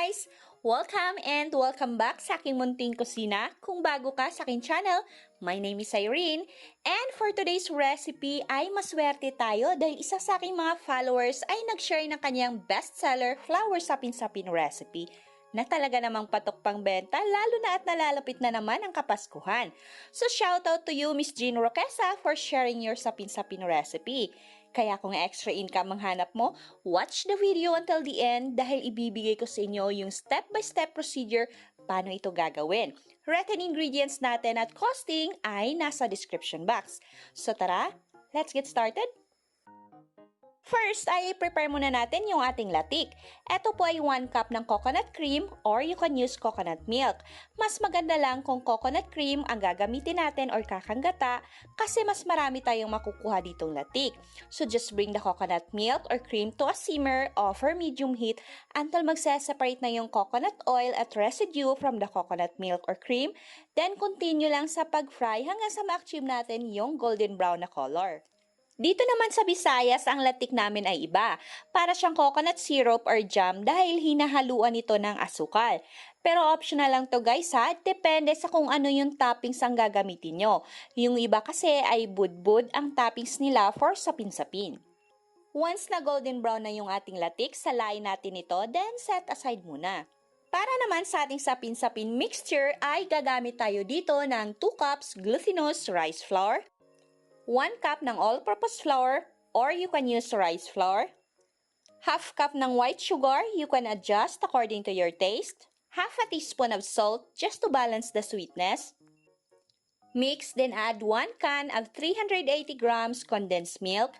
guys! Welcome back sa aking munting kusina. Kung bago ka sa aking channel, my name is Irene. And for today's recipe ay maswerte tayo dahil isa sa aking mga followers ay nag-share ng kanyang bestseller flour sapin-sapin recipe na talaga namang patok pang benta lalo na at nalalapit na naman ang Kapaskuhan. So shoutout to you Miss Jean Roquesa for sharing your sapin-sapin recipe. Kaya kung extra income ang hanap mo, watch the video until the end dahil ibibigay ko sa inyo yung step-by-step procedure paano ito gagawin. Written ingredients natin at costing ay nasa description box. So tara, let's get started! First ay prepare muna natin yung ating latik. Ito po ay 1 cup ng coconut cream or you can use coconut milk. Mas maganda lang kung coconut cream ang gagamitin natin or kakanggata kasi mas marami tayong makukuha ditong latik. So just bring the coconut milk or cream to a simmer over medium heat until magse-separate na yung coconut oil at residue from the coconut milk or cream. Then continue lang sa pag-fry hanggang sa ma-achieve natin yung golden brown na color. Dito naman sa Visayas, ang latik namin ay iba. Para siyang coconut syrup or jam dahil hinahaluan ito ng asukal. Pero optional lang to guys ha, depende sa kung ano yung toppings ang gagamitin nyo. Yung iba kasi ay budbud ang toppings nila for sapin-sapin. Once na golden brown na yung ating latik, salain natin ito, then set aside muna. Para naman sa ating sapin-sapin mixture ay gagamit tayo dito ng 2 cups glutinous rice flour, 1 cup ng all-purpose flour or you can use rice flour, half cup ng white sugar, you can adjust according to your taste, half a teaspoon of salt just to balance the sweetness. Mix, then add 1 can of 380 grams condensed milk,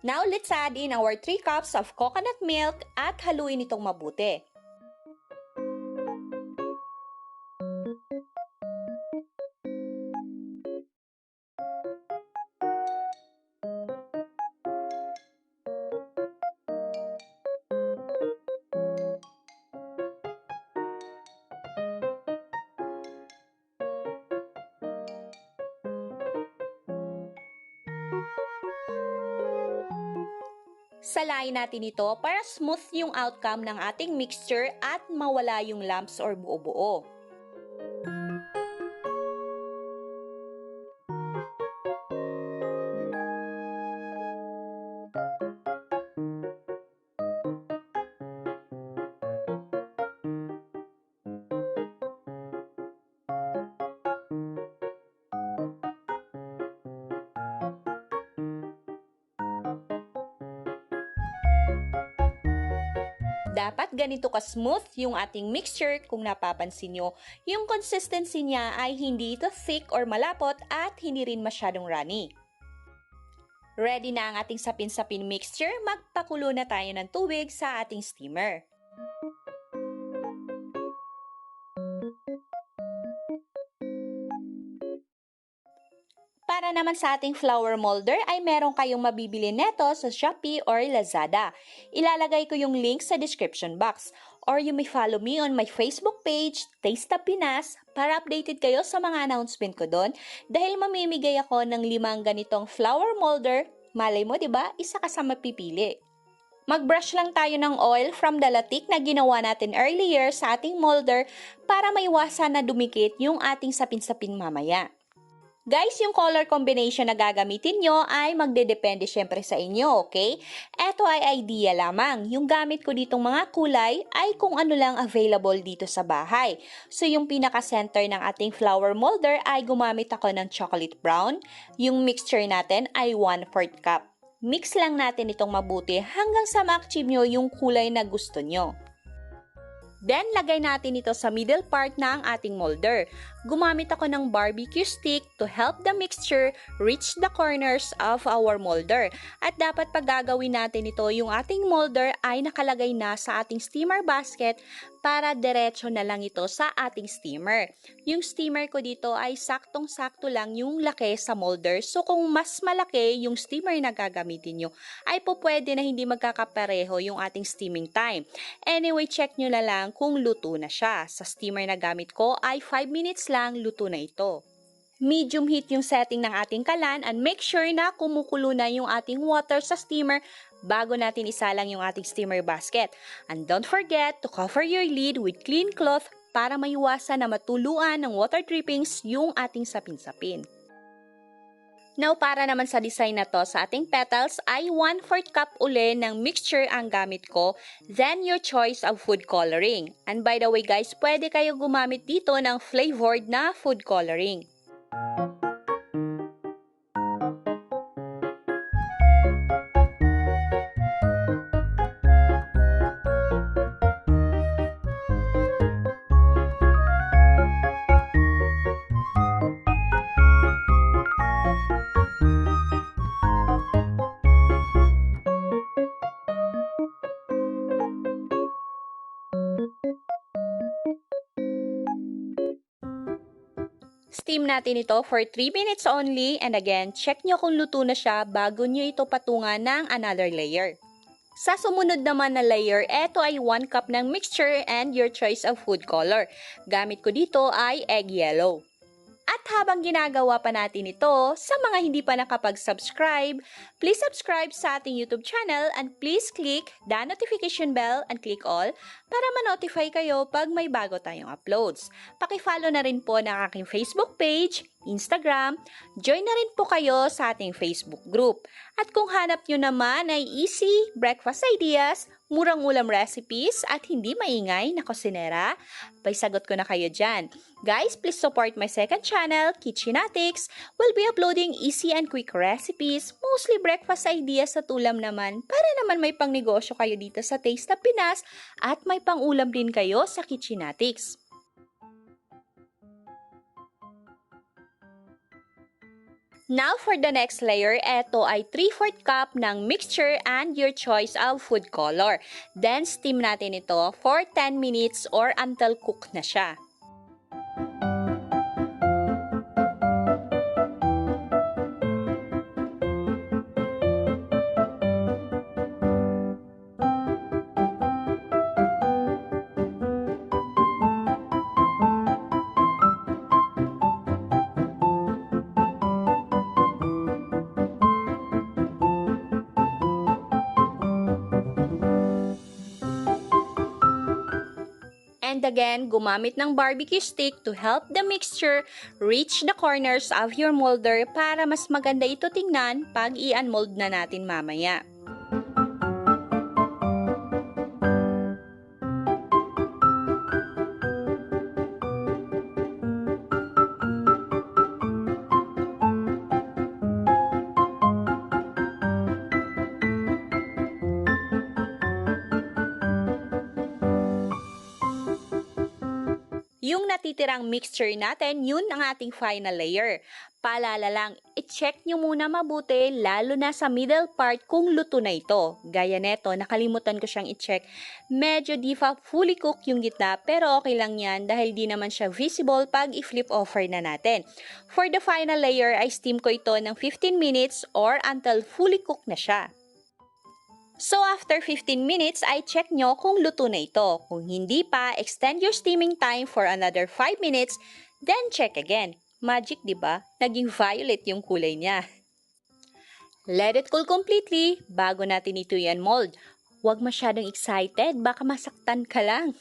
now, let's add in our 3 cups of coconut milk at haluin itong mabuti. Salain natin ito para smooth yung outcome ng ating mixture at mawala yung lumps or buo-buo. Dapat ganito ka-smooth yung ating mixture kung napapansin nyo. Yung consistency niya ay hindi ito thick or malapot at hindi rin masyadong runny. Ready na ang ating sapin-sapin mixture, magpakulo na tayo ng tubig sa ating steamer. Para naman sa ating flour molder ay meron kayong mabibili neto sa Shopee or Lazada. Ilalagay ko yung link sa description box. Or you may follow me on my Facebook page, Taste of Pinas, para updated kayo sa mga announcement ko doon. Dahil mamimigay ako ng 5 ganitong flour molder, malay mo 'di ba? Isa ka sa mapipili. Mag-brush lang tayo ng oil from the latik na ginawa natin earlier sa ating molder para maiwasan na dumikit yung ating sapin-sapin mamaya. Guys, yung color combination na gagamitin nyo ay magdedepende syempre sa inyo, okay? Ito ay idea lamang. Yung gamit ko ditong mga kulay ay kung ano lang available dito sa bahay. So, yung pinaka-center ng ating flour molder ay gumamit ako ng chocolate brown. Yung mixture natin ay 1/4 cup. Mix lang natin itong mabuti hanggang sa ma-achieve nyo yung kulay na gusto nyo. Then, lagay natin ito sa middle part ng ating molder. gumamit ako ng barbecue stick to help the mixture reach the corners of our molder. At dapat pag gagawin natin ito, yung ating molder ay nakalagay na sa ating steamer basket para diretso na lang ito sa ating steamer. Yung steamer ko dito ay saktong-sakto lang yung laki sa molder. So kung mas malaki yung steamer na gagamitin nyo, ay po pwede na hindi magkakapareho yung ating steaming time. Anyway, check nyo na lang kung luto na siya. Sa steamer na gamit ko ay 5 minutes lang luto na ito. Medium heat yung setting ng ating kalan and make sure na kumukulo na yung ating water sa steamer bago natin isalang yung ating steamer basket. And don't forget to cover your lid with clean cloth para maiwasan na matuluan ng water drippings yung ating sapin-sapin. Now, para naman sa design na to sa ating petals ay 1/4 cup uli ng mixture ang gamit ko, then your choice of food coloring. And by the way guys, pwede kayo gumamit dito ng flavored na food coloring. Steam natin ito for 3 minutes only and again, check nyo kung luto na siya bago nyo ito patungan ng another layer. Sa sumunod naman na layer, ito ay 1 cup ng mixture and your choice of food color. Gamit ko dito ay egg yellow. At habang ginagawa pa natin ito, sa mga hindi pa nakapag-subscribe, please subscribe sa ating YouTube channel and please click the notification bell and click all para ma-notify kayo pag may bago tayong uploads. Paki-follow na rin po ng aking Facebook page, Instagram, join na rin po kayo sa ating Facebook group. At kung hanap nyo naman ay easy breakfast ideas, murang ulam recipes at hindi maingay na kusinera, sagot ko na kayo dyan. Guys, please support my second channel, Kitchenatics. We'll be uploading easy and quick recipes, mostly breakfast ideas at ulam naman, para naman may pangnegosyo kayo dito sa Taste of Pinas at may pangulam din kayo sa Kitchenatics. Now for the next layer, ito ay 3/4 cup ng mixture and your choice of food color. Then steam natin ito for 10 minutes or until cook na siya. And again, gumamit ng barbecue stick to help the mixture reach the corners of your molder para mas maganda ito tingnan pag i-unmold na natin mamaya. Yung natitirang mixture natin, yun ang ating final layer. Paalala lang, i-check nyo muna mabuti, lalo na sa middle part kung luto na ito. Gaya neto, nakalimutan ko siyang i-check. Medyo di pa fully cook yung gitna, pero okay lang yan dahil di naman siya visible pag i-flip over na natin. For the final layer, ay steam ko ito ng 15 minutes or until fully cook na siya. So after 15 minutes, ay check nyo kung luto na ito. Kung hindi pa, extend your steaming time for another 5 minutes, then check again. Magic, di ba? Naging violet yung kulay niya. Let it cool completely bago natin ito i-unmold. Huwag masyadong excited, baka masaktan ka lang.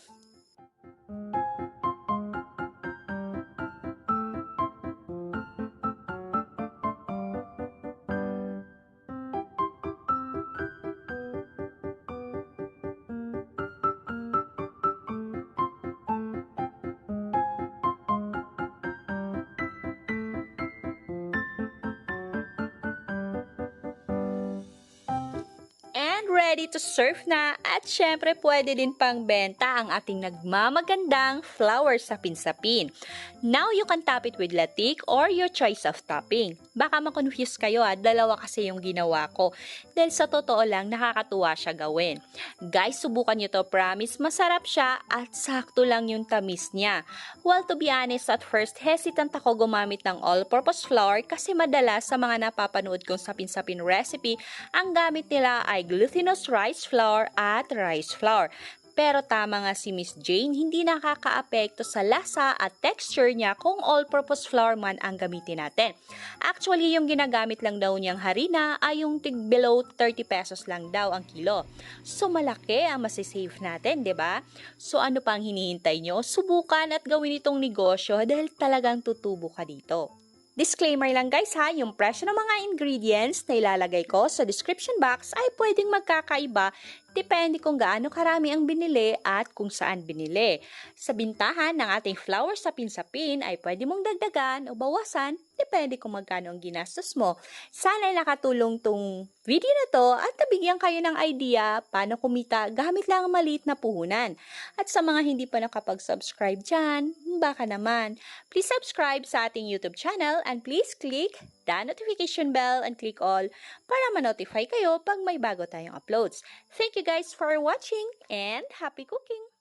ready to serve na at syempre pwede din pang benta ang ating nagmamagandang flower sapin-sapin. Now you can top it with latik or your choice of topping. Baka makonfuse kayo dalawa kasi yung ginawa ko. Dahil sa totoo lang nakakatuwa siya gawin. Guys, subukan nyo to, promise masarap siya at sakto lang yung tamis niya. Well, to be honest, at first hesitant ako gumamit ng all-purpose flour kasi madalas sa mga napapanood kong sapin-sapin recipe, ang gamit nila ay glutinous rice flour at rice flour. Pero tama nga si Miss Jane, hindi nakakaapekto sa lasa at texture niya kung all-purpose flour man ang gamitin natin. Actually, yung ginagamit lang daw niyang harina ay yung below 30 pesos lang daw ang kilo. So malaki ang masisave natin, 'di ba? So ano pang hinihintay nyo? Subukan at gawin itong negosyo dahil talagang tutubo ka dito. Disclaimer lang guys yung presyo ng mga ingredients na ilalagay ko sa description box ay pwedeng magkakaiba depende kung gaano karami ang binili at kung saan binili. Sa bintahan ng ating flour sapin-sapin ay pwede mong dagdagan o bawasan depende kung magkano ang ginastos mo. Sana ay nakatulong tong video na to at nabigyan kayo ng idea paano kumita gamit lang ang maliit na puhunan. At sa mga hindi pa nakapag-subscribe dyan, baka naman, please subscribe sa ating YouTube channel and please click the notification bell and click all para ma-notify kayo pag may bago tayong uploads. Thank you guys for watching and happy cooking!